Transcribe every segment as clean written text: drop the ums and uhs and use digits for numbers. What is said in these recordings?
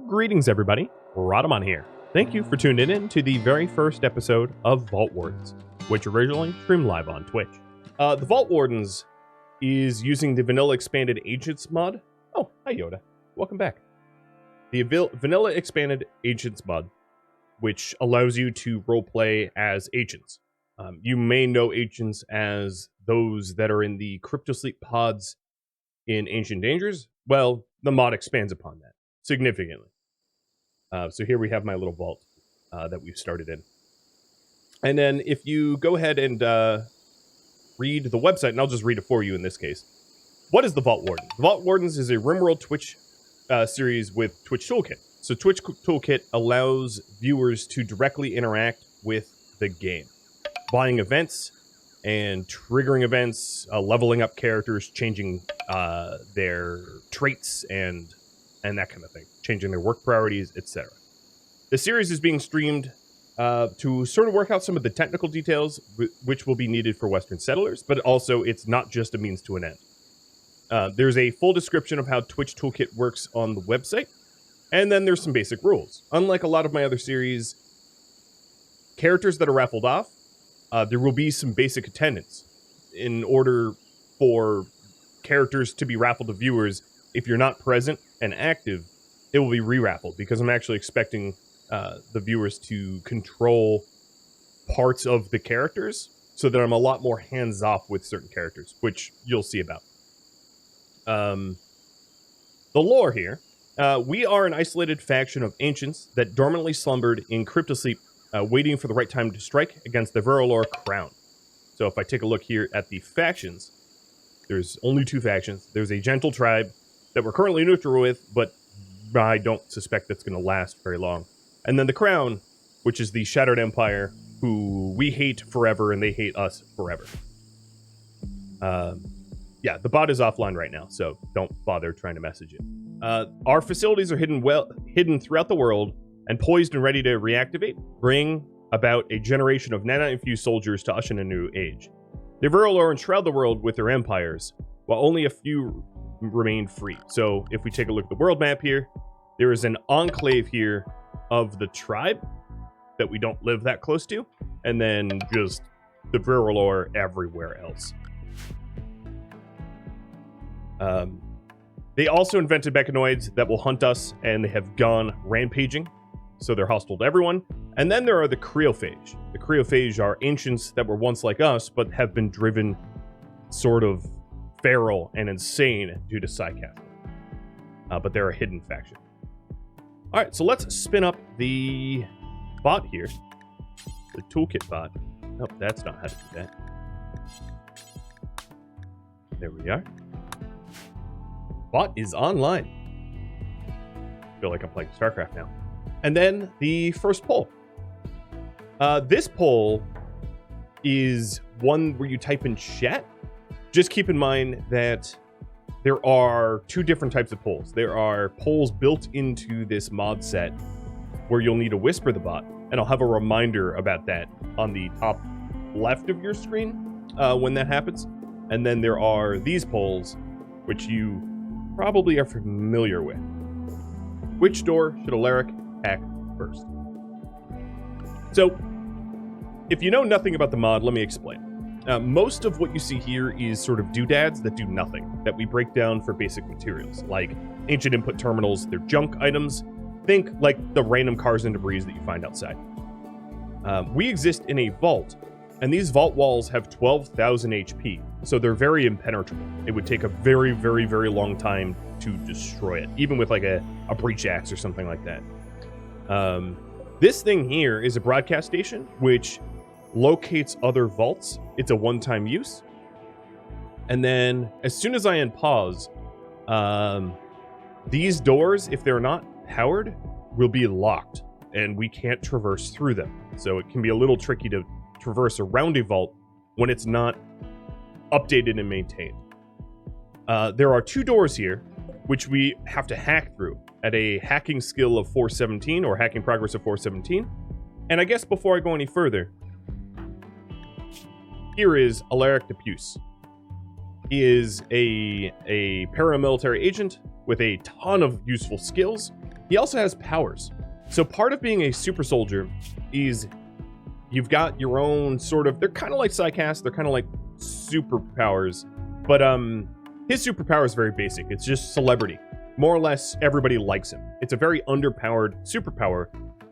Greetings, everybody. Rhadamant here. Thank you for tuning in to the very first episode of Vault Wardens, which originally streamed live on Twitch. The Vault Wardens is using the Vanilla Expanded Agents mod. Oh, hi Yoda. Welcome back. The Vanilla Expanded Agents mod, which allows you to roleplay as agents. You may know agents as those that are in the cryptosleep pods in Ancient Dangers. Well, the mod expands upon that significantly. So here we have my little vault that we've started in. And then if you go ahead and read the website, and I'll just read it for you in this case. What is the Vault Wardens? The Vault Wardens is a RimWorld Twitch series with TwitchToolkit. So TwitchToolkit allows viewers to directly interact with the game. Buying events and triggering events, leveling up characters, changing their traits and that kind of thing, changing their work priorities, etc. The series is being streamed to sort of work out some of the technical details which will be needed for Western settlers, but also it's not just a means to an end. There's a full description of how TwitchToolkit works on the website, and then there's some basic rules. Unlike a lot of my other series, characters that are raffled off, there will be some basic attendance. In order for characters to be raffled to viewers, if you're not present and active, it will be re-raffled, because I'm actually expecting the viewers to control parts of the characters so that I'm a lot more hands-off with certain characters, which you'll see about. The lore here. We are an isolated faction of ancients that dormantly slumbered in cryptosleep, waiting for the right time to strike against the Virilor Crown. So if I take a look here at the factions, there's only two factions. There's a gentle tribe that we're currently neutral with, but I don't suspect that's going to last very long. And then the Crown, which is the Shattered Empire, who we hate forever and they hate us forever. Yeah, the bot is offline right now, so don't bother trying to message it. Our facilities are hidden throughout the world and poised and ready to reactivate, bring about a generation of nanite-infused soldiers to usher in a new age. The Virilor enshroud the world with their empires, while only a few remain free. So if we take a look at the world map here, there is an enclave here of the tribe that we don't live that close to, and then just the Virilor everywhere else. They also invented mechanoids that will hunt us, and they have gone rampaging, so they're hostile to everyone. And then there are the Creophage. The Creophage are ancients that were once like us, but have been driven sort of feral and insane due to psycasting. But they're a hidden faction. Alright, so let's spin up the bot here. The toolkit bot. Nope, that's not how to do that. There we are. Bot is online. I feel like I'm playing StarCraft now. And then the first poll. This poll is one where you type in chat. Just keep in mind that there are two different types of polls. There are polls built into this mod set where you'll need to whisper the bot, and I'll have a reminder about that on the top left of your screen when that happens. And then there are these polls, which you probably are familiar with. Which door should Alaric hack first? So, if you know nothing about the mod, let me explain. Most of what you see here is sort of doodads that do nothing, that we break down for basic materials, like ancient input terminals, they're junk items. Think like the random cars and debris that you find outside. We exist in a vault, and these vault walls have 12,000 HP, so they're very impenetrable. It would take a very, very, very long time to destroy it, even with like a breach axe or something like that. This thing here is a broadcast station, which locates other vaults. It's a one-time use. And then as soon as I unpause, these doors, if they're not powered, will be locked and we can't traverse through them. So it can be a little tricky to traverse around a vault when it's not updated and maintained. There are two doors here which we have to hack through at a hacking skill of 417 or hacking progress of 417. And I guess before I go any further, here is Alaric Depuce. He is a paramilitary agent with a ton of useful skills. he also has powers. So part of being a super soldier is you've got your own sort of, they're kind of like psycast, they're kind of like superpowers, but his superpower is very basic. It's just celebrity. More or less, everybody likes him. It's a very underpowered superpower,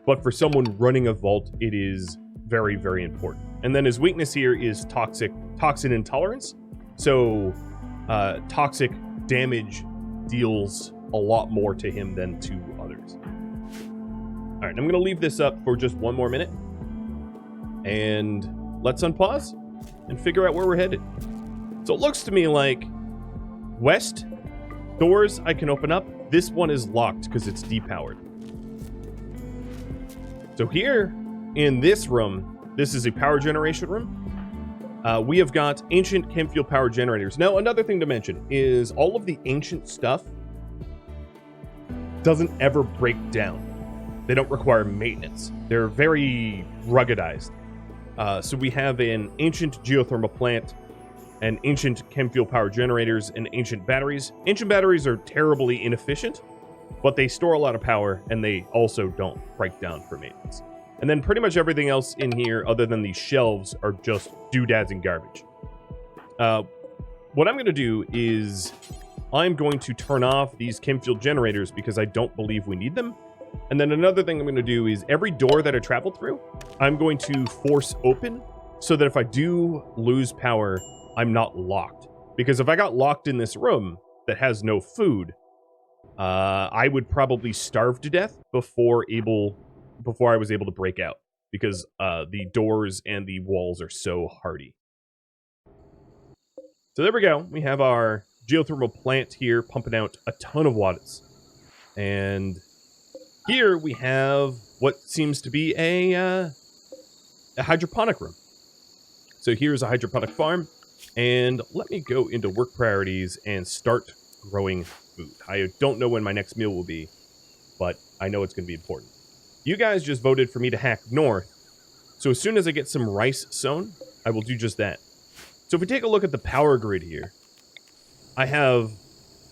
but for someone running a vault, it is very, very important. And then his weakness here is toxin intolerance. So toxic damage deals a lot more to him than to others. All right, I'm going to leave this up for just one more minute. And let's unpause and figure out where we're headed. So it looks to me like west, doors I can open up. This one is locked because it's depowered. So here in this room, this is a power generation room. We have got ancient chem fuel power generators. Now, another thing to mention is all of the ancient stuff doesn't ever break down. They don't require maintenance. They're very ruggedized. So we have an ancient geothermal plant, and ancient chem fuel power generators, and ancient batteries. Ancient batteries are terribly inefficient, but they store a lot of power, and they also don't break down for maintenance. And then pretty much everything else in here, other than these shelves, are just doodads and garbage. What I'm going to do is I'm going to turn off these chem fuel generators because I don't believe we need them. And then another thing I'm going to do is every door that I travel through, I'm going to force open so that if I do lose power, I'm not locked. Because if I got locked in this room that has no food, I would probably starve to death before I was able to break out. Because the doors and the walls are so hardy. So there we go. We have our geothermal plant here pumping out a ton of watts. And here we have what seems to be a hydroponic room. So here's a hydroponic farm. And let me go into work priorities and start growing food. I don't know when my next meal will be, but I know it's going to be important. You guys just voted for me to hack north. So as soon as I get some rice sown, I will do just that. So if we take a look at the power grid here, I have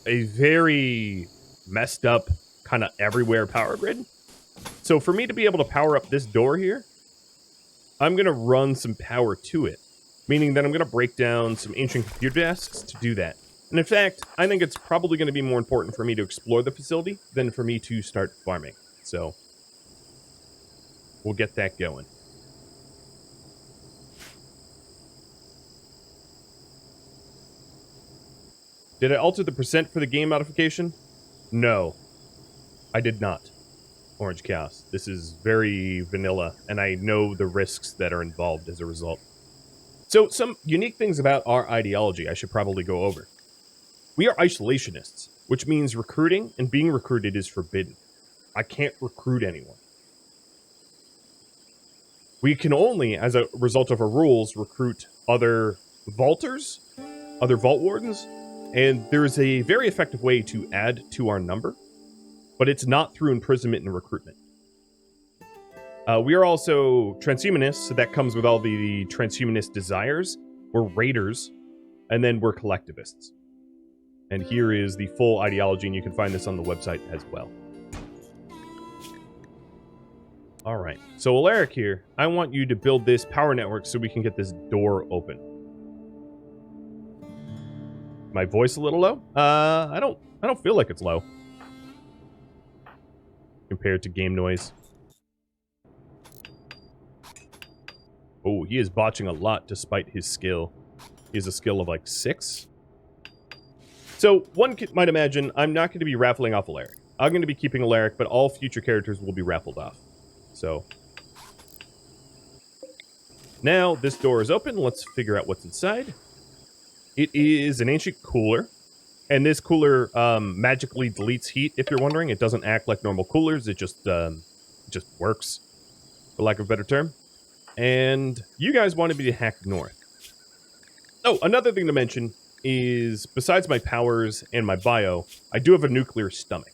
a very messed up, kind of everywhere power grid. So for me to be able to power up this door here, I'm going to run some power to it. Meaning that I'm going to break down some ancient computer desks to do that. And in fact, I think it's probably going to be more important for me to explore the facility than for me to start farming. So we'll get that going. Did I alter the percent for the game modification? No, I did not. Orange Chaos. This is very vanilla, and I know the risks that are involved as a result. So, some unique things about our ideology I should probably go over. We are isolationists, which means recruiting and being recruited is forbidden. I can't recruit anyone. We can only, as a result of our rules, recruit other vaulters, other Vault Wardens, and there is a very effective way to add to our number, but it's not through imprisonment and recruitment. We are also transhumanists, so that comes with all the transhumanist desires. We're raiders, and then we're collectivists. And here is the full ideology, and you can find this on the website as well. All right, so Alaric here, I want you to build this power network so we can get this door open. My voice a little low? I don't feel like it's low compared to game noise. Oh, he is botching a lot despite his skill. He has a skill of like 6. So one might imagine I'm not going to be raffling off Alaric. I'm going to be keeping Alaric, but all future characters will be raffled off. So now this door is open. Let's figure out what's inside. It is an ancient cooler. And this cooler magically deletes heat, if you're wondering. It doesn't act like normal coolers. It just works, for lack of a better term. And you guys wanted me to hack north. Oh, another thing to mention is, besides my powers and my bio, I do have a nuclear stomach.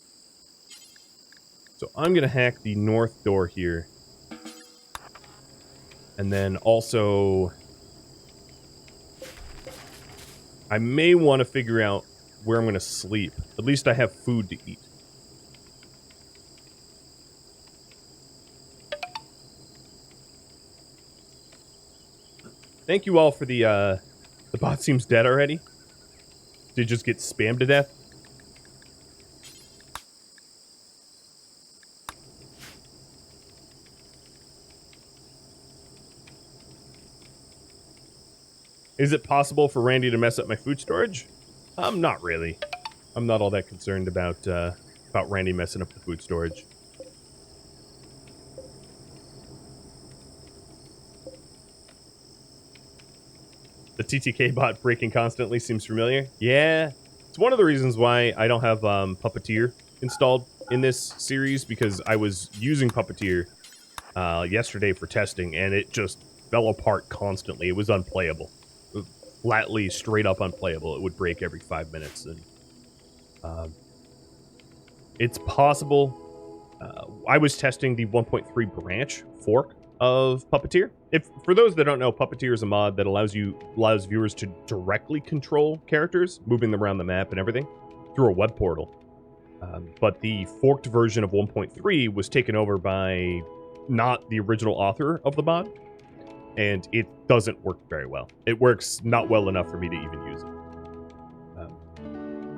So I'm going to hack the north door here. And then also, I may want to figure out where I'm going to sleep. At least I have food to eat. Thank you all for the bot seems dead already. Did it just get spammed to death? Is it possible for Randy to mess up my food storage? Not really. I'm not all that concerned about Randy messing up the food storage. The TTK bot breaking constantly seems familiar. Yeah, it's one of the reasons why I don't have Puppeteer installed in this series, because I was using Puppeteer yesterday for testing, and it just fell apart constantly. It was unplayable. Flatly, straight up unplayable. It would break every 5 minutes, and it's possible. I was testing the 1.3 branch fork of Puppeteer. If for those that don't know, Puppeteer is a mod that allows viewers to directly control characters, moving them around the map and everything through a web portal. But the forked version of 1.3 was taken over by not the original author of the mod, and it doesn't work very well. It works not well enough for me to even use it.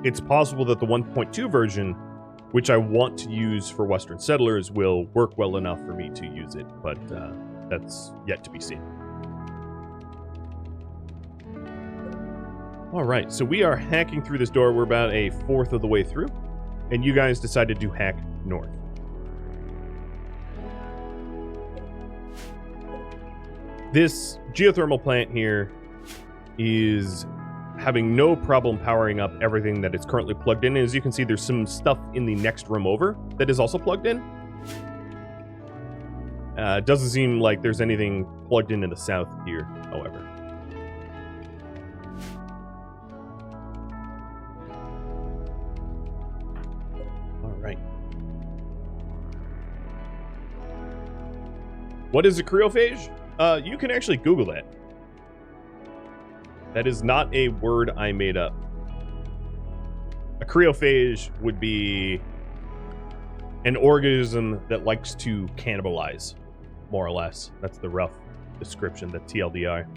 It's possible that the 1.2 version, which I want to use for Western Settlers, will work well enough for me to use it, but that's yet to be seen. Alright, so we are hacking through this door. We're about a fourth of the way through, and you guys decided to hack north. This geothermal plant here is having no problem powering up everything that it's currently plugged in. And as you can see, there's some stuff in the next room over that is also plugged in. It doesn't seem like there's anything plugged in the south here, however. All right. What is a Creophage? You can actually Google that. That is not a word I made up. A Creophage would be an organism that likes to cannibalize, more or less. That's the rough description, the TLDR.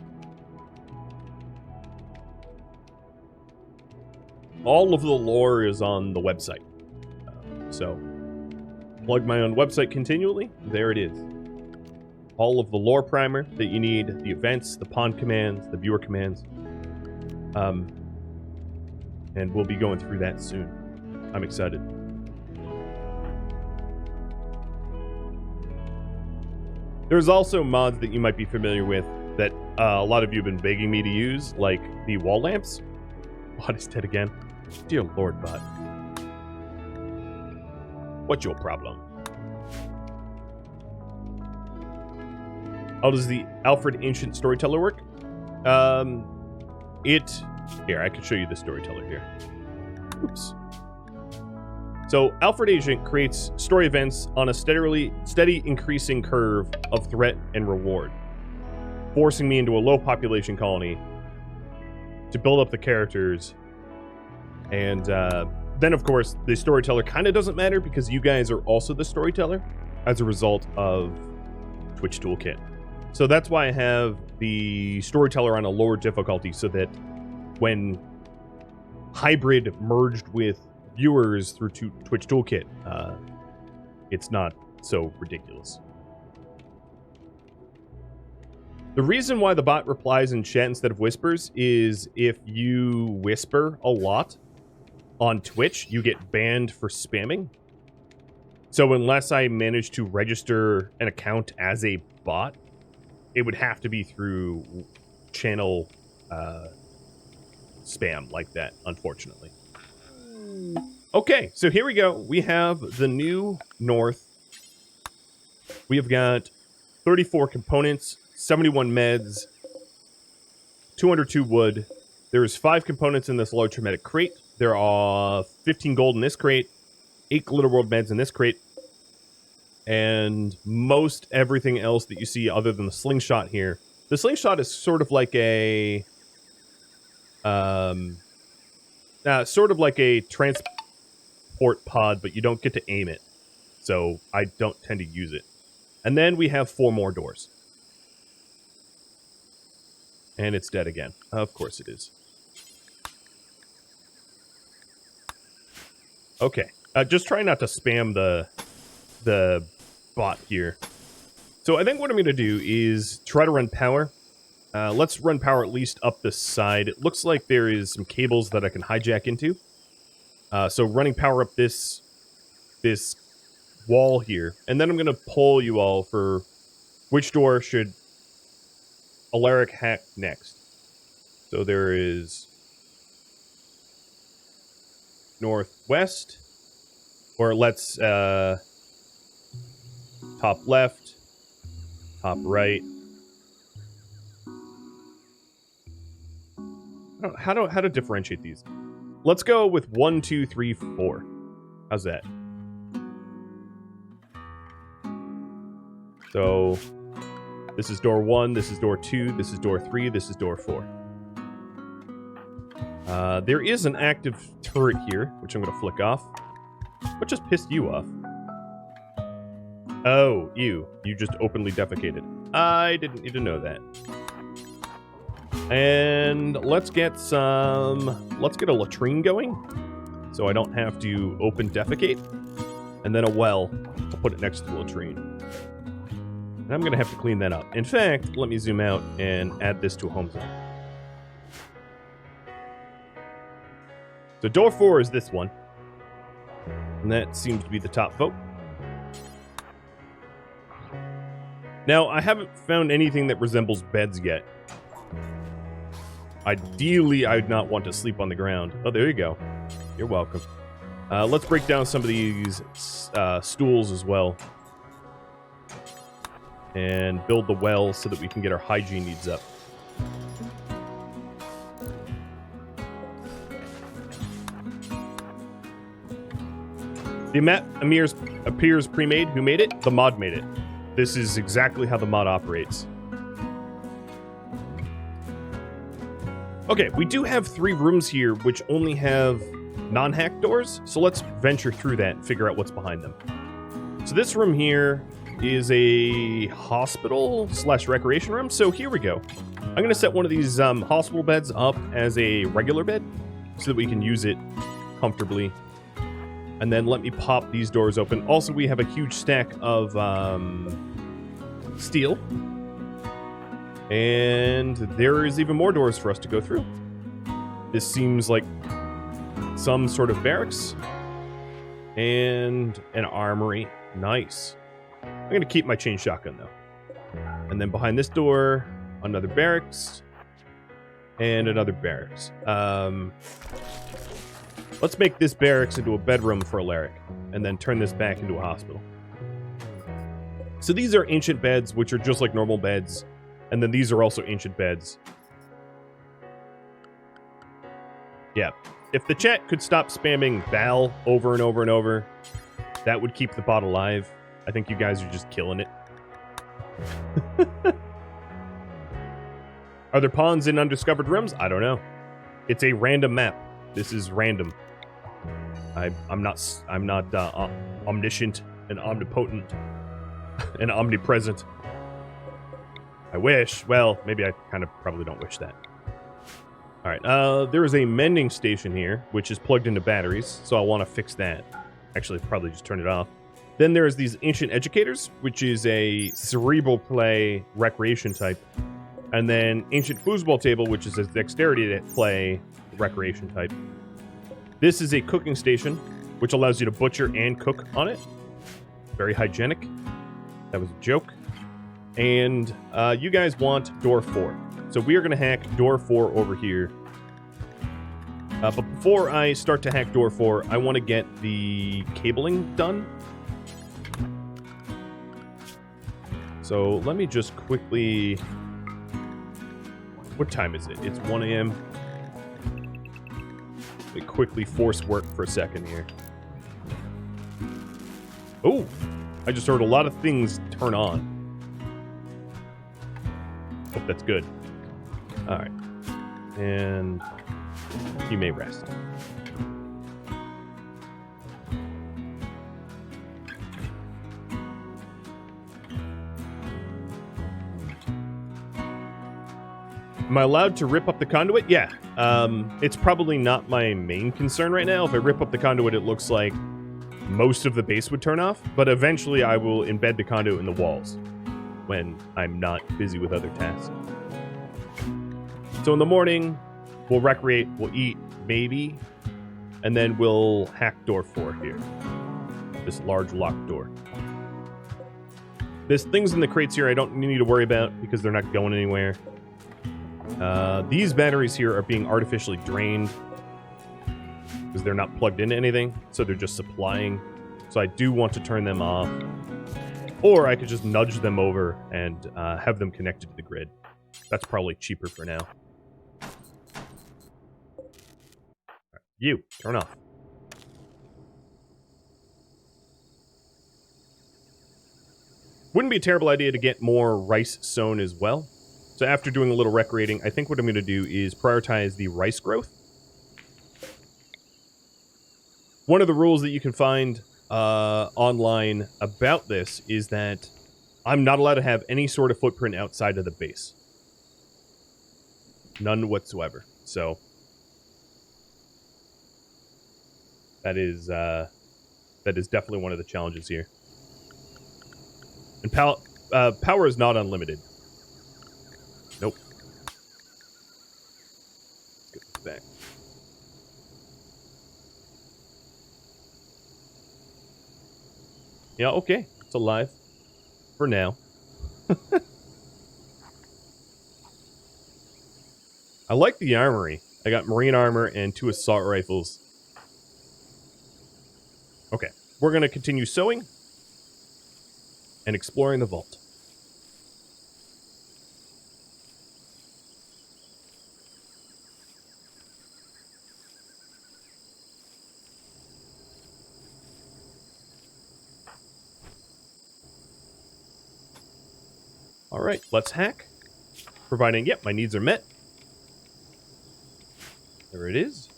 All of the lore is on the website. So, plug my own website continually. There it is. All of the lore primer that you need, the events, the pawn commands, the viewer commands. And we'll be going through that soon. I'm excited. There's also mods that you might be familiar with that a lot of you have been begging me to use, like the wall lamps. Bot is dead again. Dear Lord, bot. What's your problem? How does the Alfred Ancient storyteller work? Here, I can show you the storyteller here. Oops. So, Alfred Ancient creates story events on a steady increasing curve of threat and reward, forcing me into a low population colony to build up the characters. And then, of course, the storyteller kind of doesn't matter because you guys are also the storyteller as a result of TwitchToolkit. So that's why I have the storyteller on a lower difficulty, so that when hybrid merged with viewers through TwitchToolkit, it's not so ridiculous. The reason why the bot replies in chat instead of whispers is if you whisper a lot on Twitch, you get banned for spamming. So unless I manage to register an account as a bot, it would have to be through channel spam like that, unfortunately. Okay, so here we go. We have the new North. We have got 34 components, 71 meds, 202 wood. There's 5 components in this large hermetic crate. There are 15 gold in this crate, 8 glitter world meds in this crate, and most everything else that you see other than the slingshot here. The slingshot is sort of like a transport pod, but you don't get to aim it, so I don't tend to use it. And then we have 4 more doors. And it's dead again. Of course it is. Okay. Just try not to spam the bot here. So I think what I'm going to do is try to run power. Let's run power at least up this side. It looks like there is some cables that I can hijack into. So running power up this wall here. And then I'm going to poll you all for which door should Alaric hack next. So there is northwest, or let's top left, top right. How to differentiate these? Let's go with 1, 2, 3, 4. How's that? So this is door 1, this is door 2, this is door 3, this is door 4. There is an active turret here, which I'm going to flick off. What just pissed you off? Oh, you just openly defecated. I didn't need to know that. And let's get a latrine going, so I don't have to open defecate. And then a well, I'll put it next to the latrine. And I'm going to have to clean that up. In fact, let me zoom out and add this to a home zone. So door 4 is this one. And that seems to be the top vote. Now, I haven't found anything that resembles beds yet. Ideally, I would not want to sleep on the ground. Oh, there you go. You're welcome. Let's break down some of these stools as well. And build the well so that we can get our hygiene needs up. The map appears pre-made. Who made it? The mod made it. This is exactly how the mod operates. Okay, we do have 3 rooms here which only have non-hack doors, so let's venture through that and figure out what's behind them. So this room here is a hospital/recreation room, so here we go. I'm going to set one of these hospital beds up as a regular bed so that we can use it comfortably. And then let me pop these doors open. Also, we have a huge stack of steel. And there is even more doors for us to go through. This seems like some sort of barracks. And an armory. Nice. I'm going to keep my chain shotgun, though. And then behind this door, another barracks. And another barracks. Let's make this barracks into a bedroom for Alaric, and then turn this back into a hospital. So these are ancient beds, which are just like normal beds, and then these are also ancient beds. Yeah, if the chat could stop spamming Bal over and over and over, that would keep the bot alive. I think you guys are just killing it. Are there pawns in undiscovered rooms? I don't know. It's a random map. This is random. I'm not omniscient and omnipotent and omnipresent. I wish. Well, maybe I kind of probably don't wish that. All right. There is a mending station here, which is plugged into batteries, so I want to fix that. Actually, probably just turn it off. Then there's these ancient educators, which is a cerebral play recreation type, and then ancient foosball table, which is a dexterity play recreation type. This is a cooking station, which allows you to butcher and cook on it. Very hygienic. That was a joke. And you guys want door 4. So we are going to hack door 4 over here. But before I start to hack door 4, I want to get the cabling done. So let me just quickly... What time is it? It's 1 a.m. Let me quickly force work for a second here. Oh, I just heard a lot of things turn on. Hope that's good. All right. And you may rest. Am I allowed to rip up the conduit? Yeah. It's probably not my main concern right now. If I rip up the conduit, it looks like most of the base would turn off, but eventually I will embed the conduit in the walls when I'm not busy with other tasks. So in the morning, we'll recreate, we'll eat, maybe, and then we'll hack door 4 here. This large locked door. There's things in the crates here I don't need to worry about because they're not going anywhere. These batteries here are being artificially drained because they're not plugged into anything, so they're just supplying. So I do want to turn them off. Or I could just nudge them over and have them connected to the grid. That's probably cheaper for now. Right, you, turn off. Wouldn't be a terrible idea to get more rice sown as well. So after doing a little recreating, I think what I'm going to do is prioritize the rice growth. One of the rules that you can find online about this is that I'm not allowed to have any sort of footprint outside of the base. None whatsoever. So that is definitely one of the challenges here. And power is not unlimited. Nope. Let's get this back. Yeah, okay. It's alive. For now. I like the armory. I got marine armor and 2 assault rifles. Okay. We're going to continue sewing and exploring the vault. All right, let's hack. Providing, yep, my needs are met. There it is.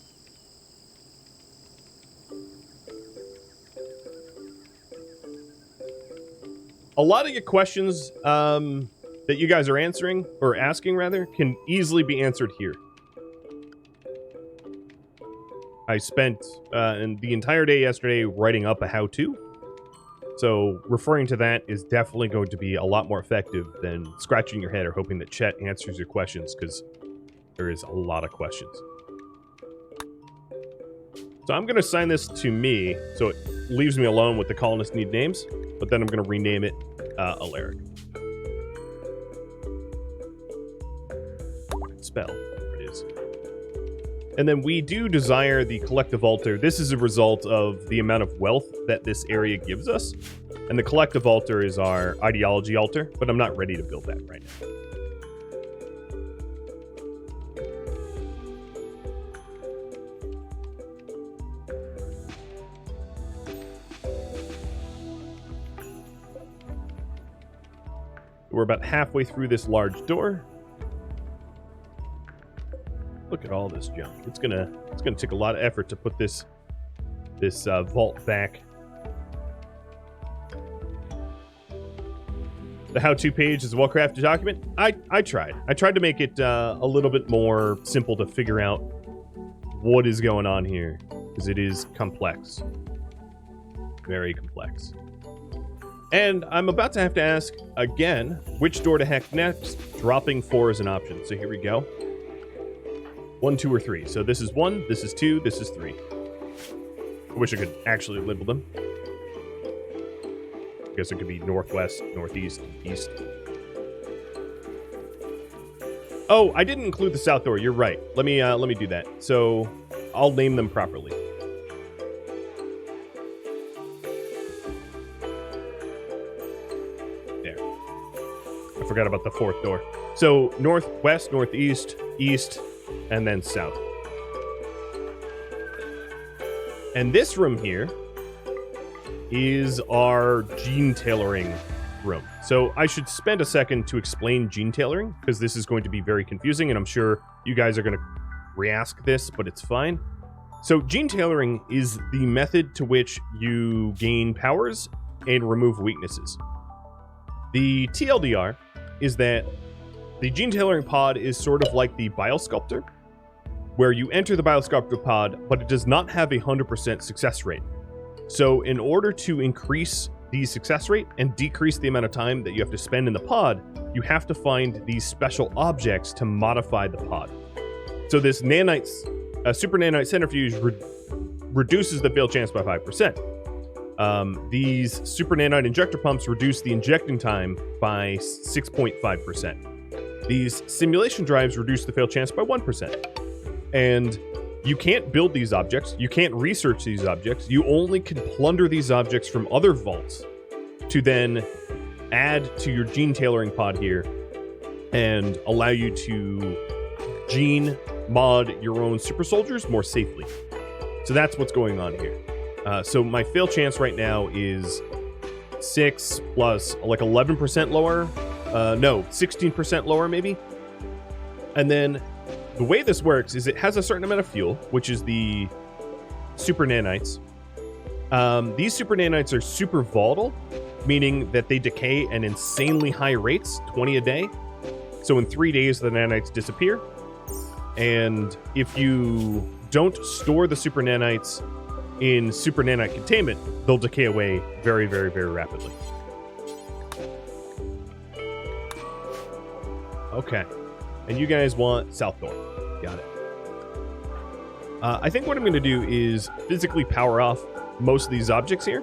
A lot of your questions that you guys are answering, or asking rather, can easily be answered here. I spent the entire day yesterday writing up a how-to. So referring to that is definitely going to be a lot more effective than scratching your head or hoping that chat answers your questions, because there is a lot of questions. So I'm going to assign this to me, so it leaves me alone with the colonists need names, but then I'm going to rename it Alaric. Spell. There it is. And then we do desire the collective altar. This is a result of the amount of wealth that this area gives us. And the collective altar is our ideology altar, but I'm not ready to build that right now. We're about halfway through this large door. Look at all this junk. It's gonna take a lot of effort to put this vault back. The how-to page is a well-crafted document. I tried. I tried to make it a little bit more simple to figure out what is going on here, because it is complex. Very complex. And I'm about to have to ask again which door to hack next. Dropping 4 is an option. So here we go. 1, 2, or 3. So this is 1, this is 2, this is 3. I wish I could actually label them. I guess it could be northwest, northeast, east. Oh, I didn't include the south door. You're right. Let me do that. So I'll name them properly. There. I forgot about the 4th door. So northwest, northeast, east, and then south. And this room here is our gene tailoring room. So I should spend a second to explain gene tailoring, because this is going to be very confusing, and I'm sure you guys are going to re-ask this, but it's fine. So gene tailoring is the method to which you gain powers and remove weaknesses. The TLDR is that The gene tailoring pod is sort of like the biosculptor, where you enter the biosculptor pod, but it does not have a 100% success rate. So in order to increase the success rate and decrease the amount of time that you have to spend in the pod, you have to find these special objects to modify the pod. So this nanite, super nanite centrifuge reduces the fail chance by 5%. These super nanite injector pumps reduce the injecting time by 6.5%. These simulation drives reduce the fail chance by 1%. And you can't build these objects, you can't research these objects, you only can plunder these objects from other vaults to then add to your gene tailoring pod here and allow you to gene mod your own super soldiers more safely. So that's what's going on here. So my fail chance right now is 6 plus like 11% lower. No, 16% lower maybe. And then the way this works is it has a certain amount of fuel, which is the super nanites. These super nanites are super volatile, meaning that they decay at insanely high rates, 20 a day. So in 3 days, the nanites disappear. And if you don't store the super nanites in super nanite containment, they'll decay away very, very, very rapidly. Okay. And you guys want South Door. Got it. I think what I'm going to do is physically power off most of these objects here,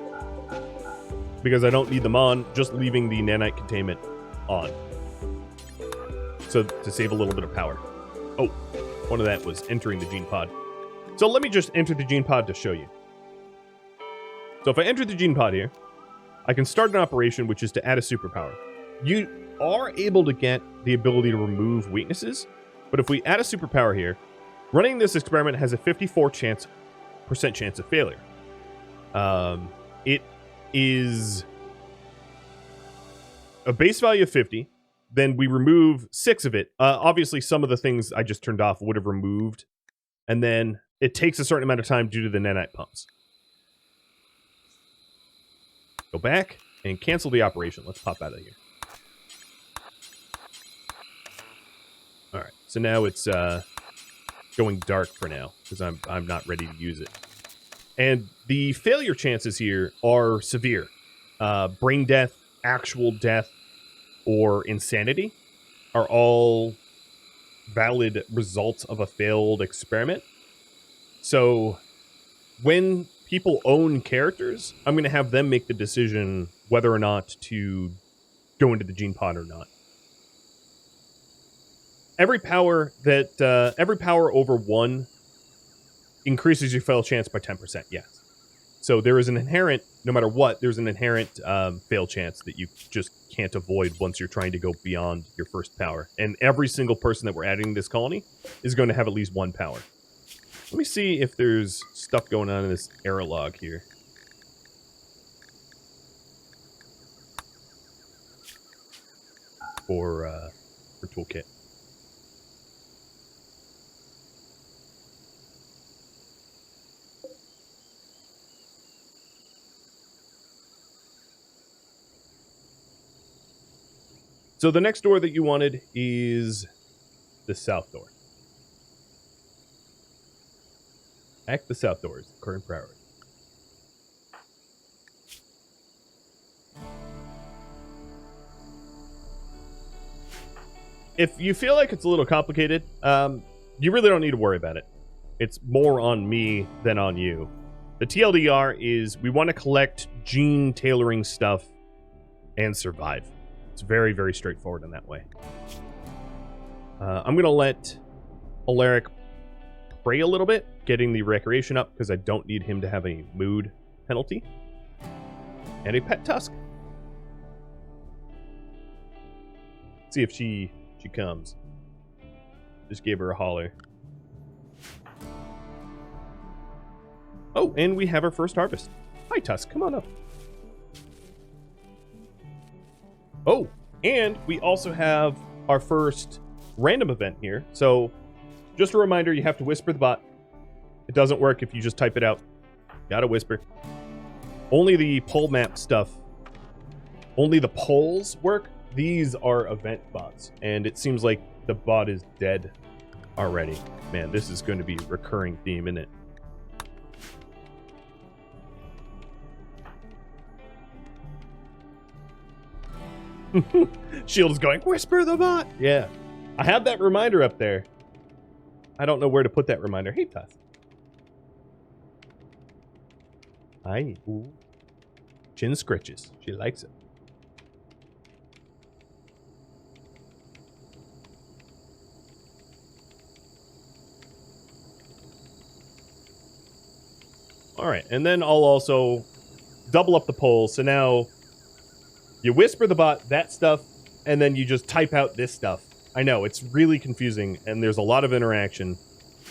because I don't need them on, just leaving the nanite containment on. So to save a little bit of power. Oh, one of that was entering the gene pod. So let me just enter the gene pod to show you. So if I enter the gene pod here, I can start an operation, which is to add a superpower. You are able to get the ability to remove weaknesses, but if we add a superpower here, running this experiment has a 54% chance of failure. It is a base value of 50, then we remove 6 of it. Obviously, some of the things I just turned off would have removed, and then it takes a certain amount of time due to the nanite pumps. Go back and cancel the operation. Let's pop out of here. All right, so now it's going dark for now because I'm not ready to use it. And the failure chances here are severe. Brain death, actual death, or insanity are all valid results of a failed experiment. So when people own characters, I'm going to have them make the decision whether or not to go into the gene pod or not. Every power over 1 increases your fail chance by 10%, yes. So there is an inherent, no matter what, there's an inherent fail chance that you just can't avoid once you're trying to go beyond your first power. And every single person that we're adding to this colony is going to have at least 1 power. Let me see if there's stuff going on in this error log here. For Toolkit. So the next door that you wanted is the south door. Hack the south door is the current priority. If you feel like it's a little complicated, you really don't need to worry about it. It's more on me than on you. The TLDR is we want to collect gene tailoring stuff and survive. It's very, very straightforward in that way. I'm going to let Alaric pray a little bit, getting the recreation up, because I don't need him to have a mood penalty. And a pet tusk. See if she comes. Just gave her a holler. Oh, and we have our first harvest. Hi, Tusk. Come on up. Oh, and we also have our first random event here. So, just a reminder, you have to whisper the bot. It doesn't work if you just type it out. Gotta whisper. Only the pole map stuff. Only the poles work. these are event bots, and it seems like the bot is dead already. Man, this is going to be a recurring theme, isn't it? Shield is going, whisper the bot! Yeah. I have that reminder up there. I don't know where to put that reminder. Hey, Tuss. Hi. Ooh. Chin scritches. She likes it. Alright, and then I'll also double up the poll. So now you whisper the bot that stuff, and then you just type out this stuff. I know, it's really confusing, and there's a lot of interaction,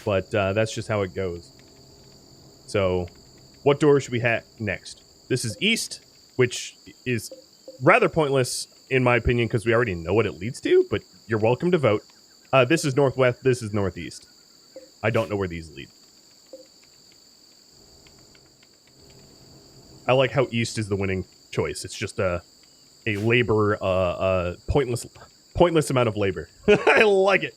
but that's just how it goes. So, what door should we hack next? This is east, which is rather pointless, in my opinion, because we already know what it leads to, but you're welcome to vote. This is northwest, this is northeast. I don't know where these lead. I like how east is the winning choice. It's just a labor, pointless amount of labor. I like it.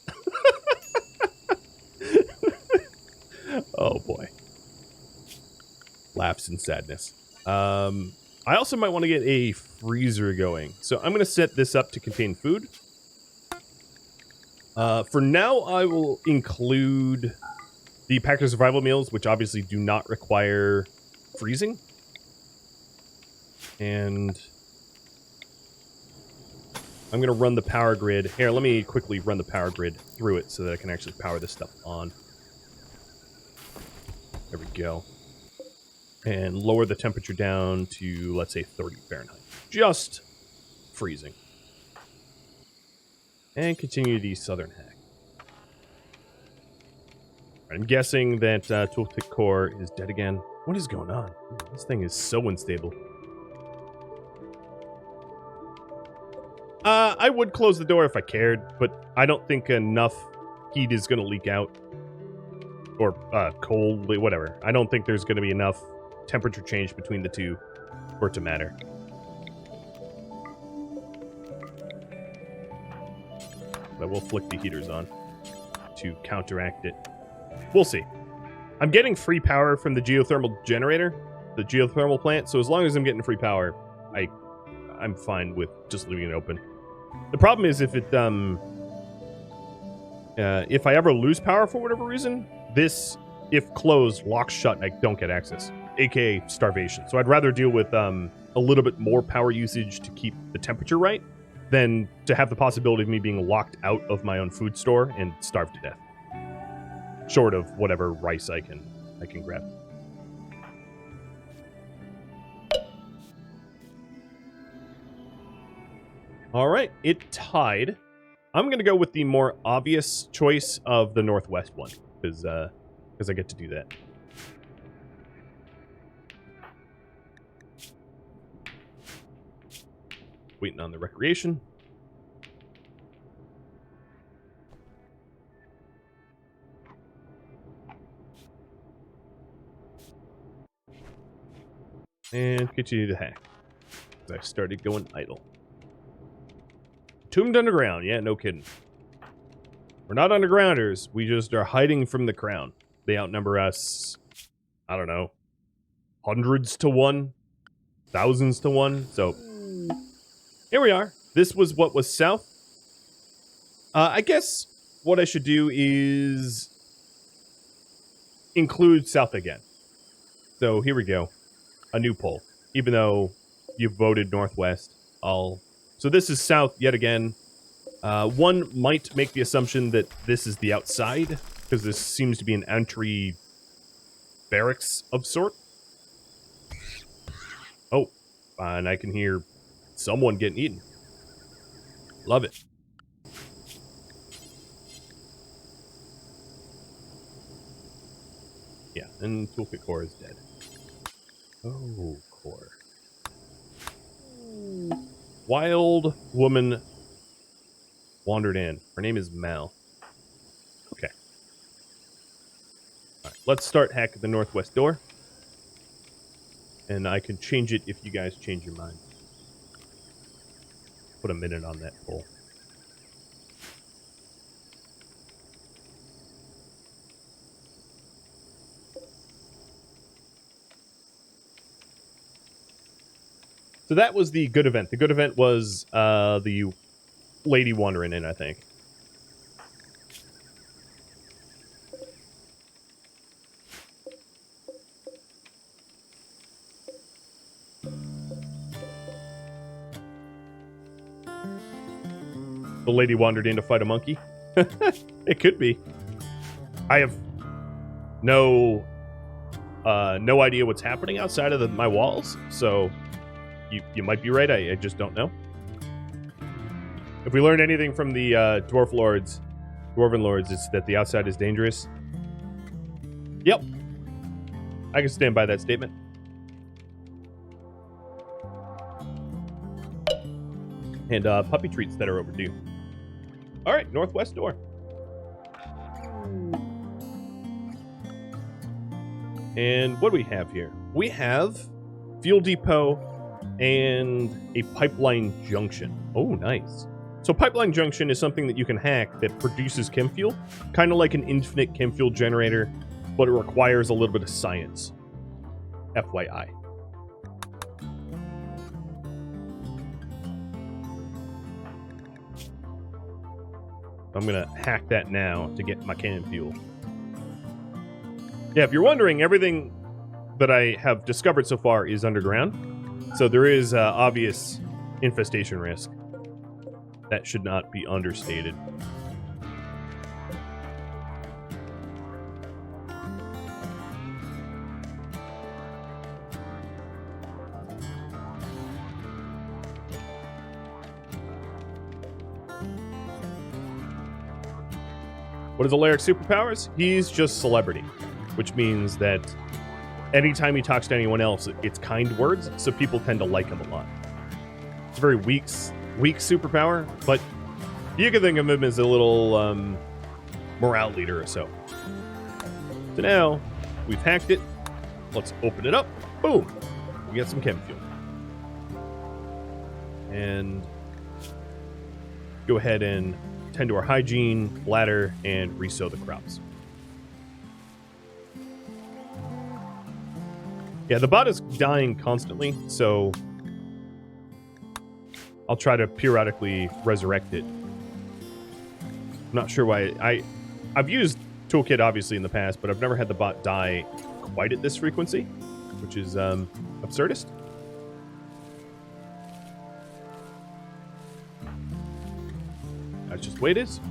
Oh boy. Laughs and sadness. I also might want to get a freezer going. So I'm going to set this up to contain food. For now, I will include the pack of survival meals, which obviously do not require freezing. And I'm going to run the power grid. Here, let me quickly run the power grid through it so that I can actually power this stuff on. There we go. And lower the temperature down to, let's say, 30 Fahrenheit. Just freezing. And continue the southern hack. I'm guessing that Toolkit core is dead again. What is going on? This thing is so unstable. I would close the door if I cared, but I don't think enough heat is going to leak out. Or cold, whatever. I don't think there's going to be enough temperature change between the two for it to matter. But we'll flick the heaters on to counteract it. We'll see. I'm getting free power from the geothermal generator, the geothermal plant, so as long as I'm getting free power, I'm fine with just leaving it open. The problem is if I ever lose power for whatever reason, this, if closed, locks shut and I don't get access, aka starvation. So I'd rather deal with a little bit more power usage to keep the temperature right than to have the possibility of me being locked out of my own food store and starved to death. Short of whatever rice I can grab. All right, it tied. I'm going to go with the more obvious choice of the northwest one, because I get to do that. Waiting on the recreation. And continue to hack. I started going idle. Tombed underground. Yeah, no kidding. We're not undergrounders. We just are hiding from the crown. They outnumber us, I don't know, hundreds to one, thousands to one. So here we are. This was what was south. I guess what I should do is include south again. So here we go. A new poll. Even though you voted northwest, So this is south yet again. One might make the assumption that this is the outside, because this seems to be an entry barracks of sort. Oh, and I can hear someone getting eaten. Love it. Yeah, and Toolkit core is dead. Oh, core. Wild woman wandered in. Her name is Mal. Okay. All right, let's start hacking the northwest door. And I can change it if you guys change your mind. put a minute on that pull. So that was the good event. The good event was the lady wandering in, I think. The lady wandered in to fight a monkey. It could be. I have no idea what's happening outside of my walls, so you might be right. I just don't know. If we learned anything from the Dwarven Lords, it's that the outside is dangerous. Yep. I can stand by that statement. And puppy treats that are overdue. All right, northwest door. And what do we have here? We have fuel depot and a pipeline junction. Oh, nice. So pipeline junction is something that you can hack that produces chem fuel, kind of like an infinite chem fuel generator, but it requires a little bit of science. FYI. I'm going to hack that now to get my cannon fuel. Yeah, if you're wondering, everything that I have discovered so far is underground. So there is obvious infestation risk. That should not be understated. What is Alaric's superpowers? He's just celebrity, which means that anytime he talks to anyone else, it's kind words, so people tend to like him a lot. It's a very weak superpower, but you can think of him as a little morale leader or so. So now, we've hacked it. Let's open it up. Boom! We get some chem fuel. And go ahead and tend to our hygiene, bladder, and resow the crops. Yeah, the bot is dying constantly, so I'll try to periodically resurrect it. I'm not sure why. I've used Toolkit, obviously, in the past, but I've never had the bot die quite at this frequency, which is absurdist. That's just the way it is.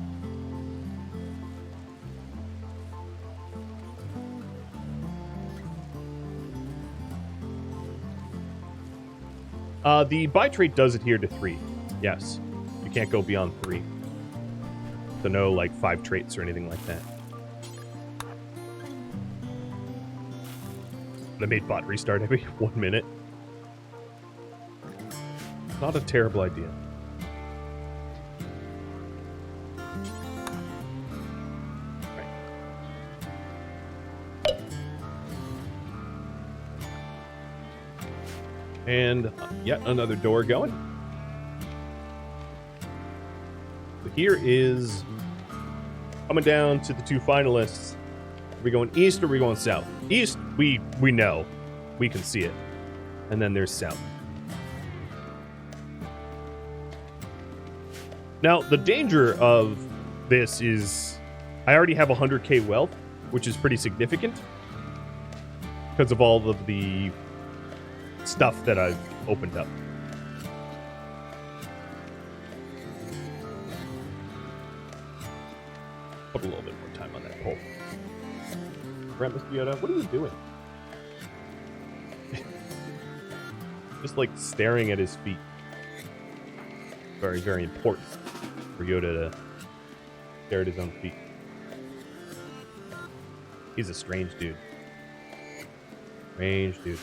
The buy trait does adhere to 3. Yes. You can't go beyond 3. So no, like, 5 traits or anything like that. I made bot restart every 1 minute. Not a terrible idea. And yet another door going. So here is coming down to the 2 finalists. Are we going east or are we going south? East, we know. We can see it. And then there's south. Now, the danger of this is I already have 100k wealth, which is pretty significant because of all of the stuff that I've opened up. Put a little bit more time on that pole. Rammus Yoda, what are you doing? Just like staring at his feet. Very, very important for Yoda to stare at his own feet. He's a strange dude. Strange dude.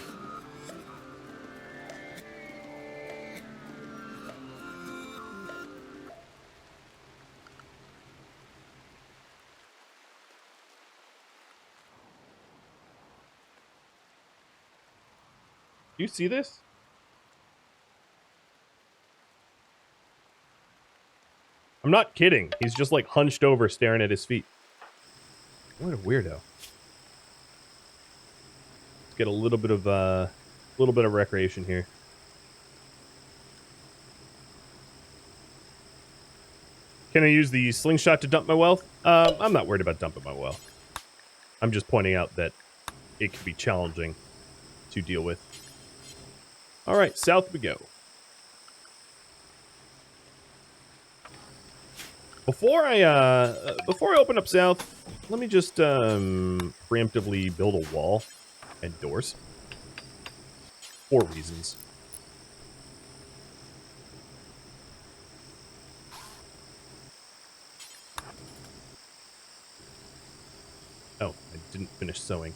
Do you see this? I'm not kidding. He's just like hunched over staring at his feet. What a weirdo. Let's get a little bit of recreation here. Can I use the slingshot to dump my wealth? I'm not worried about dumping my wealth. I'm just pointing out that it can be challenging to deal with. All right, south we go. Before I open up south, let me just preemptively build a wall and doors. 4 reasons. Oh, I didn't finish sewing.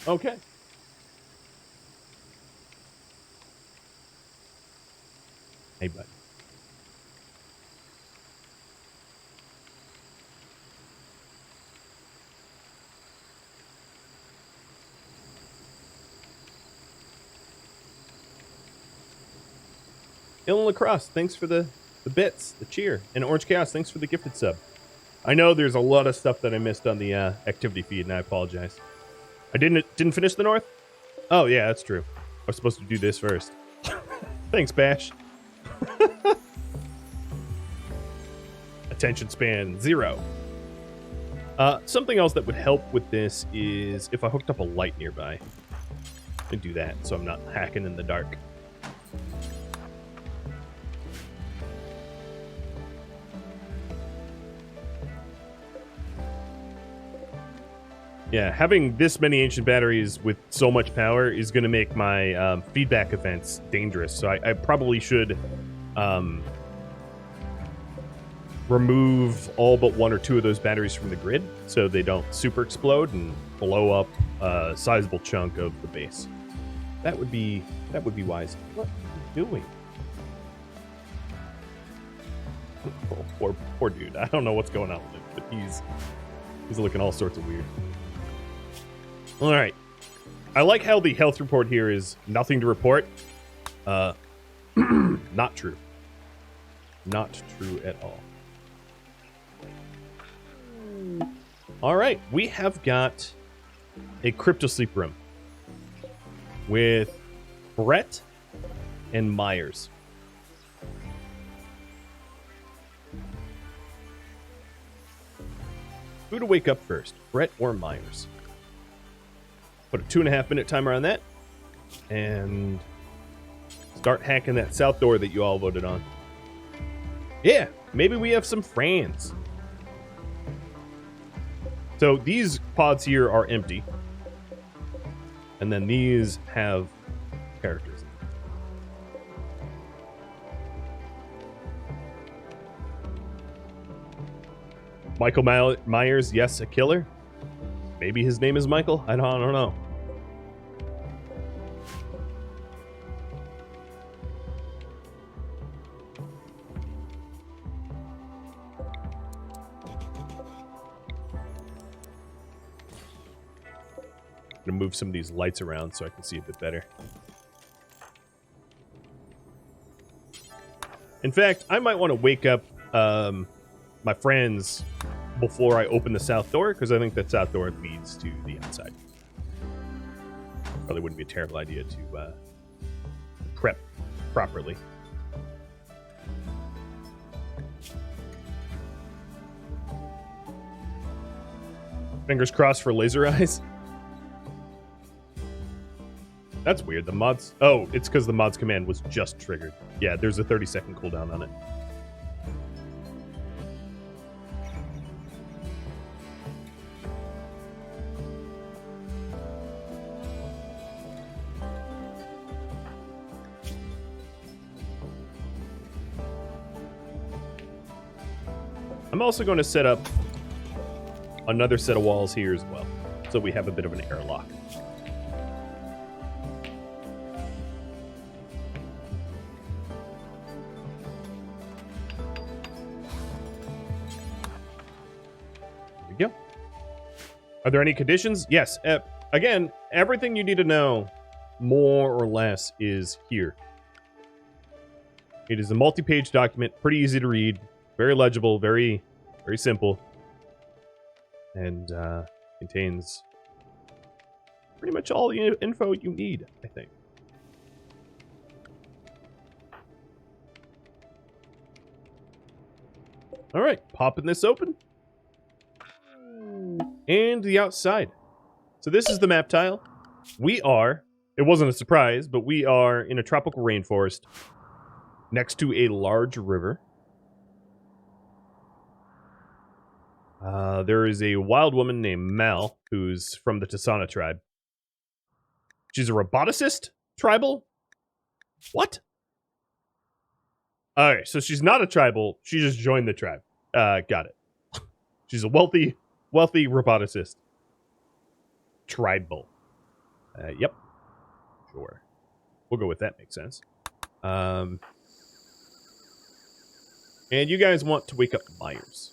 Okay. Hey, bud. Ilan Lacrosse, thanks for the bits, the cheer. And Orange Chaos, thanks for the gifted sub. I know there's a lot of stuff that I missed on the activity feed, and I apologize. I didn't finish the north? Oh, yeah, that's true. I was supposed to do this first. Thanks, Bash. Attention span 0. Something else that would help with this is if I hooked up a light nearby. I do that so I'm not hacking in the dark. Yeah, having this many ancient batteries with so much power is going to make my feedback events dangerous. So I probably should remove all but 1 or 2 of those batteries from the grid so they don't super explode and blow up a sizable chunk of the base. That would be wise. What are you doing? Oh, poor dude. I don't know what's going on with him, but he's looking all sorts of weird. All right. I like how the health report here is nothing to report. Not true. Not true at all. All right. We have got a cryptosleep room with Brett and Myers. Who to wake up first, Brett or Myers? Put a 2.5-minute timer on that, and start hacking that south door that you all voted on. Yeah, maybe we have some friends. So these pods here are empty, and then these have characters. Michael Myers, yes, a killer. Maybe his name is Michael? I don't know. I'm gonna move some of these lights around so I can see a bit better. In fact, I might want to wake up my friends before I open the south door, because I think that south door leads to the outside. Probably wouldn't be a terrible idea to prep properly. Fingers crossed for laser eyes. That's weird. The mods... Oh, it's because the mods command was just triggered. Yeah, there's a 30-second cooldown on it. I'm also going to set up another set of walls here as well, so we have a bit of an airlock. There we go. Are there any conditions? Yes. Again, everything you need to know, more or less, is here. It is a multi-page document, pretty easy to read, very legible, very, very simple, and contains pretty much all the info you need, I think. All right, popping this open. And the outside. So this is the map tile. We are, it wasn't a surprise, but we are in a tropical rainforest next to a large river. There is a wild woman named Mal, who's from the Tassana Tribe. She's a roboticist? Tribal? What? Alright, so she's not a tribal, she just joined the tribe. Got it. She's a wealthy roboticist. Tribal. Yep. Sure. We'll go with that, makes sense. And you guys want to wake up Myers.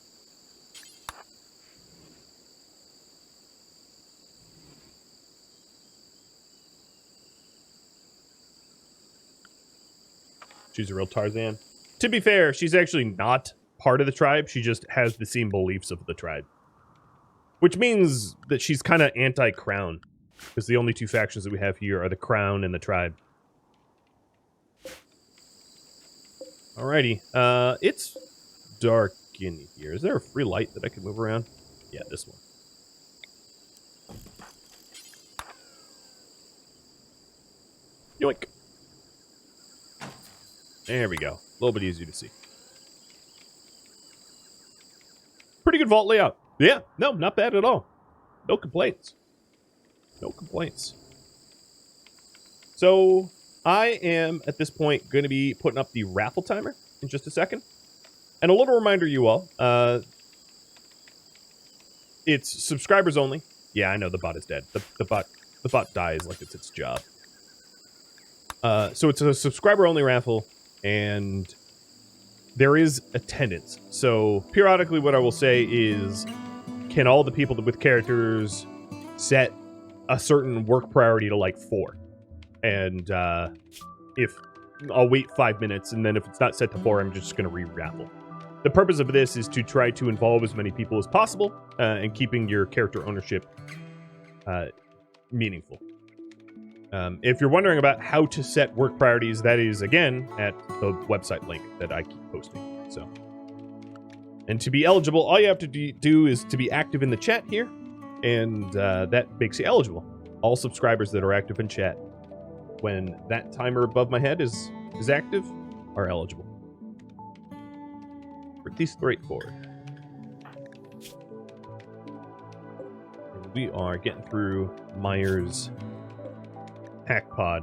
She's a real Tarzan. To be fair, she's actually not part of the tribe. She just has the same beliefs of the tribe. Which means that she's kind of anti-crown. Because the only two factions that we have here are the crown and the tribe. Alrighty. It's dark in here. Is there a free light that I can move around? Yeah, this one. Yoink. There we go. A little bit easier to see. Pretty good vault layout. Yeah, no, not bad at all. No complaints. No complaints. So, I am, at this point, going to be putting up the raffle timer in just a second. And a little reminder, you all. It's subscribers only. Yeah, I know the bot is dead. The bot dies like it's its job. So it's a subscriber-only raffle. And there is attendance. So periodically what I will say is, can all the people with characters set a certain work priority to like 4? And if I'll wait 5 minutes, and then if it's not set to 4, I'm just going to re-raffle. The purpose of this is to try to involve as many people as possible and keeping your character ownership meaningful. If you're wondering about how to set work priorities, that is, again, at the website link that I keep posting. So, and to be eligible, all you have to do is to be active in the chat here, and that makes you eligible. All subscribers that are active in chat, when that timer above my head is active, are eligible. Pretty straightforward. And we are getting through Myers' hack pod.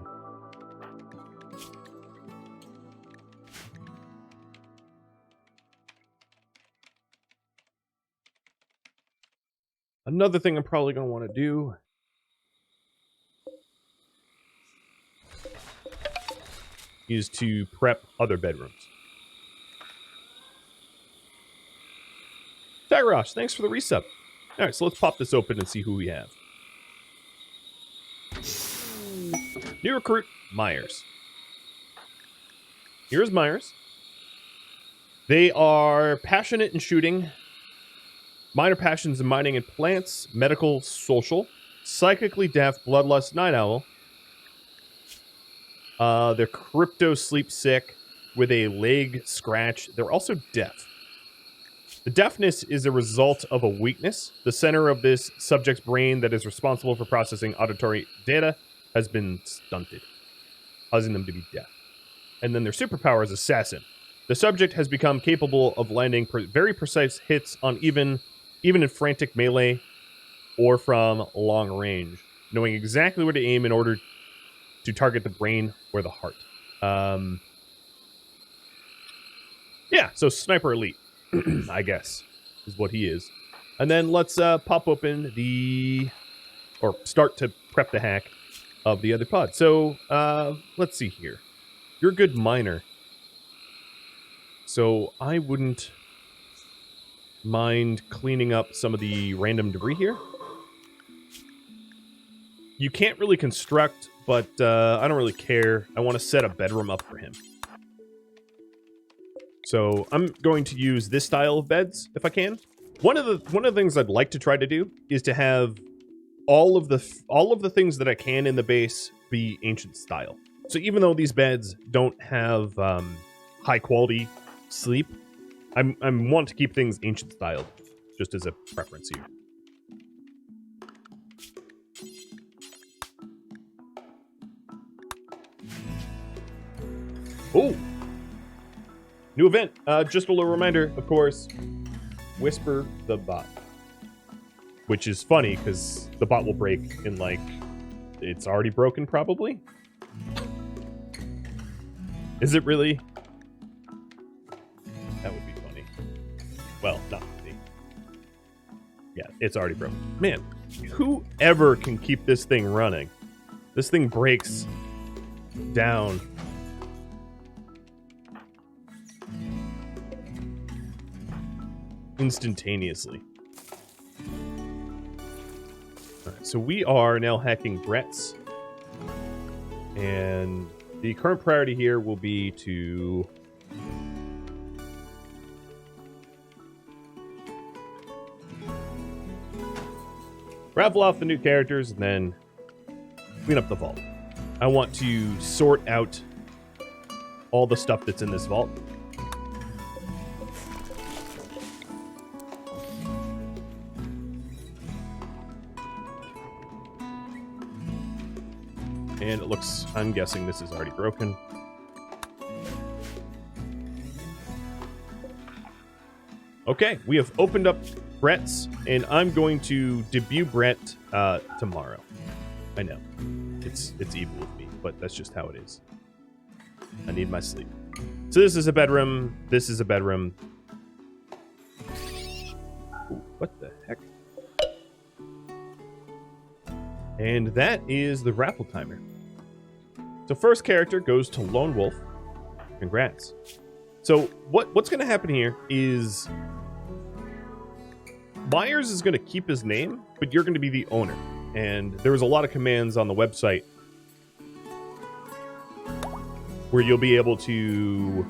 Another thing I'm probably going to want to do is to prep other bedrooms. Tyrosh, thanks for the resub. Alright, so let's pop this open and see who we have. New recruit, Myers. Here's Myers. They are passionate in shooting, minor passions in mining and plants, medical, social, psychically deaf, bloodlust, night owl. They're cryptosleep sick with a leg scratch. They're also deaf. The deafness is a result of a weakness. The center of this subject's brain that is responsible for processing auditory data has been stunted, causing them to be deaf. And then their superpower is Assassin. The subject has become capable of landing very precise hits on even in frantic melee or from long range, knowing exactly where to aim in order to target the brain or the heart. Yeah, so Sniper Elite, I guess, is what he is. And then let's pop open or start to prep the hack of the other pod. So, let's see here. You're a good miner. So, I wouldn't mind cleaning up some of the random debris here. You can't really construct, but I don't really care. I want to set a bedroom up for him. So I'm going to use this style of beds if I can. One of the things I'd like to try to do is to have all of the things that I can in the base be ancient style. So even though these beds don't have high quality sleep, I want to keep things ancient styled, just as a preference here. Oh, new event. Just a little reminder, of course, Whisper the Bot. Which is funny, because the bot will break in, like, it's already broken, probably? Is it really? That would be funny. Well, not funny. Yeah, it's already broken. Man, whoever can keep this thing running? This thing breaks down. Instantaneously. Alright, so we are now hacking Brett's. And the current priority here will be to raffle off the new characters and then clean up the vault. I want to sort out all the stuff that's in this vault. And it looks, I'm guessing this is already broken. Okay, we have opened up Brett's, and I'm going to debut Brett tomorrow. I know, it's evil with me, but that's just how it is. I need my sleep. So this is a bedroom, this is a bedroom. Ooh, what the heck? And that is the raffle timer. So first character goes to Lone Wolf. Congrats. So what's going to happen here is Myers is going to keep his name, but you're going to be the owner. And there was a lot of commands on the website where you'll be able to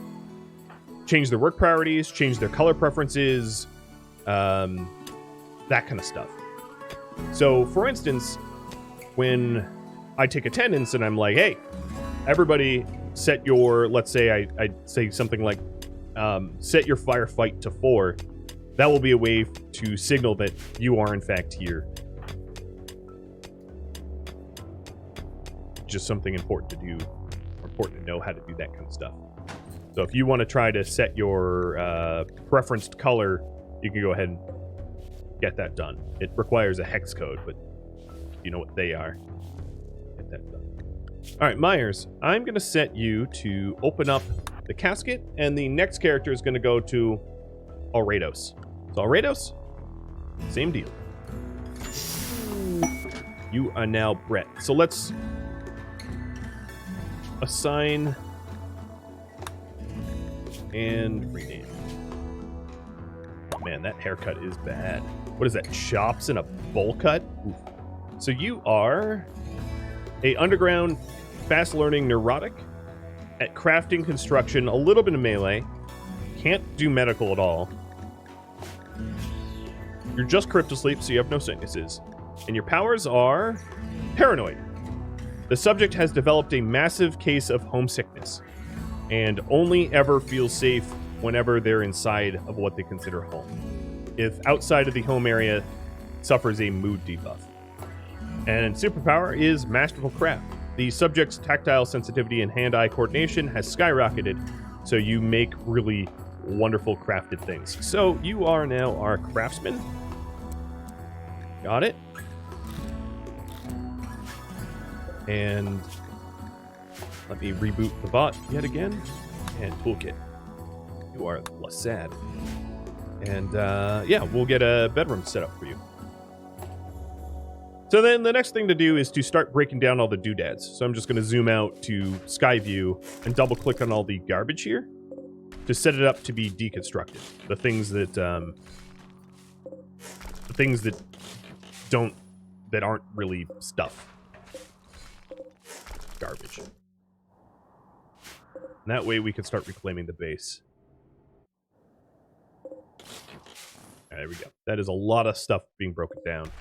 change their work priorities, change their color preferences, that kind of stuff. So for instance, when I take attendance and I'm like, hey, everybody set your, let's say I say something like, set your firefight to 4. That will be a way to signal that you are in fact here. Just something important to do, or important to know how to do that kind of stuff. So if you want to try to set your preferenced color, you can go ahead and get that done. It requires a hex code, but you know what they are. Get that done. All right, Myers, I'm going to set you to open up the casket, and the next character is going to go to Alrados. So Alrados, same deal. You are now Brett. So let's assign and rename. Man, that haircut is bad. What is that, chops and a bowl cut? Oof. So you are a underground, fast-learning neurotic at crafting, construction, a little bit of melee. Can't do medical at all. You're just cryptosleep, so you have no sicknesses. And your powers are paranoid. The subject has developed a massive case of homesickness and only ever feels safe whenever they're inside of what they consider home. If outside of the home area, suffers a mood debuff. And superpower is Masterful Craft. The subject's tactile sensitivity and hand-eye coordination has skyrocketed, so you make really wonderful crafted things. So you are now our craftsman. Got it. And let me reboot the bot yet again. And toolkit. You are Lasad. And yeah, we'll get a bedroom set up for you. So then the next thing to do is to start breaking down all the doodads. So I'm just going to zoom out to sky view and double click on all the garbage here to set it up to be deconstructed. The things that aren't really stuff. Garbage. And that way we can start reclaiming the base. There we go. That is a lot of stuff being broken down.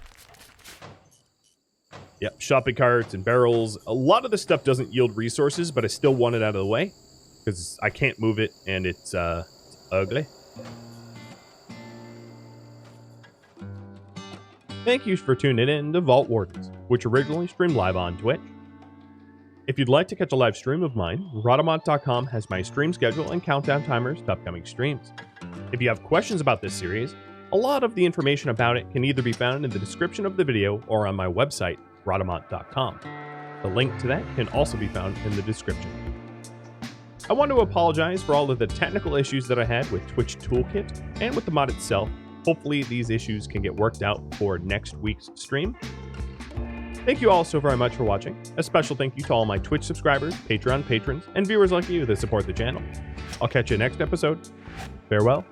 Yep, shopping carts and barrels. A lot of this stuff doesn't yield resources, but I still want it out of the way because I can't move it and it's ugly. Thank you for tuning in to Vault Wardens, which originally streamed live on Twitch. If you'd like to catch a live stream of mine, Rhadamant.com has my stream schedule and countdown timers to upcoming streams. If you have questions about this series, a lot of the information about it can either be found in the description of the video or on my website, Rhadamant.com. The link to that can also be found in the description. I want to apologize for all of the technical issues that I had with TwitchToolkit and with the mod itself. Hopefully these issues can get worked out for next week's stream. Thank you all so very much for watching. A special thank you to all my Twitch subscribers, Patreon patrons, and viewers like you that support the channel. I'll catch you next episode. Farewell.